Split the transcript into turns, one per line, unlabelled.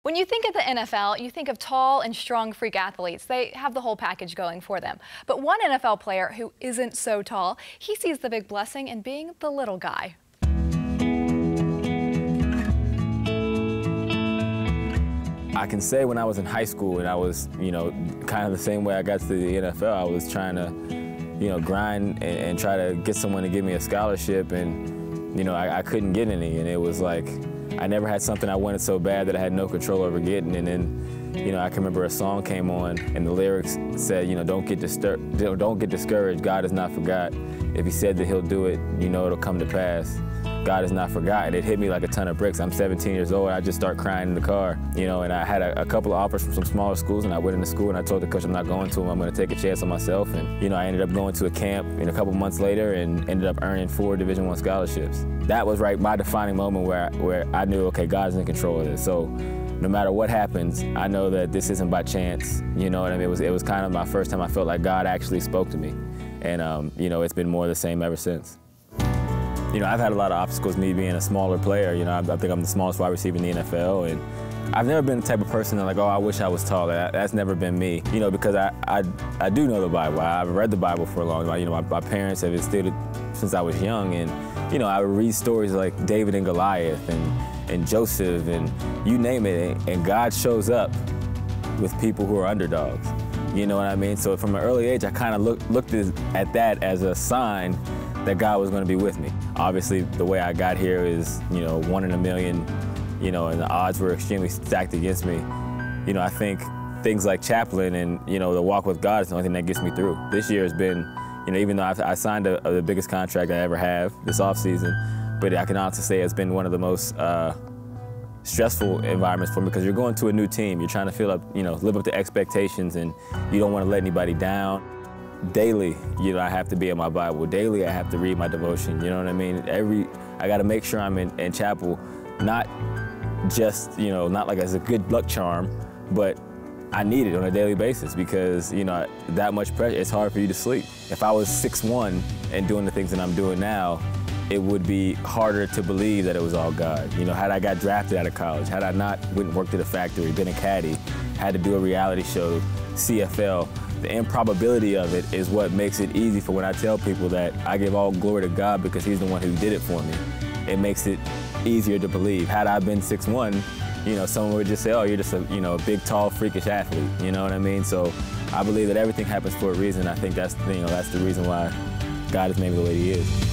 When you think of the NFL, you think of tall and strong freak athletes. They have the whole package going for them. But one NFL player who isn't so tall, he sees the big blessing in being the little guy.
I can say when I was in high school and I was, kind of the same way I got to the NFL, I was trying to, grind and try to get someone to give me a scholarship, and, I couldn't get any, and it was like, I never had something I wanted so bad that I had no control over getting. And then, I can remember a song came on and the lyrics said, don't get discouraged, God has not forgot. If he said that he'll do it, it'll come to pass. God has not forgotten. It hit me like a ton of bricks. I'm 17 years old. I just start crying in the car, and I had a couple of offers from some smaller schools, and I went into school and I told the coach I'm not going to them. I'm going to take a chance on myself. And, I ended up going to a camp a couple months later and ended up earning 4 Division I scholarships. That was my defining moment where I knew, okay, God's in control of this. So no matter what happens, I know that this isn't by chance. You know what I mean? It was kind of my first time I felt like God actually spoke to me. And, it's been more of the same ever since. I've had a lot of obstacles, me being a smaller player. I think I'm the smallest wide receiver in the NFL, and I've never been the type of person that like, oh, I wish I was taller. That's never been me, because I do know the Bible. I've read the Bible for a long time. My parents have instilled it since I was young, and, I would read stories like David and Goliath and Joseph and you name it, and God shows up with people who are underdogs. You know what I mean? So from an early age, I kind of looked at that as a sign that God was going to be with me. Obviously, the way I got here is, 1 in a million, and the odds were extremely stacked against me. I think things like chaplain and, the walk with God is the only thing that gets me through. This year has been, even though I signed the biggest contract I ever have this offseason, but I can honestly say it's been one of the most stressful environments for me, because you're going to a new team. You're trying to live up to expectations, and you don't want to let anybody down. Daily, I have to be in my Bible. Daily, I have to read my devotion. You know what I mean? I got to make sure I'm in chapel, not just, not like as a good luck charm, but I need it on a daily basis, because, that much pressure, it's hard for you to sleep. If I was 6'1" and doing the things that I'm doing now, it would be harder to believe that it was all God. Had I got drafted out of college, had I not went and worked at a factory, been a caddy, had to do a reality show, CFL, the improbability of it is what makes it easy for when I tell people that I give all glory to God because he's the one who did it for me. It makes it easier to believe. Had I been 6'1", someone would just say, oh, you're just a big, tall, freakish athlete. You know what I mean? So I believe that everything happens for a reason. I think that's the reason why God has made me the way he is.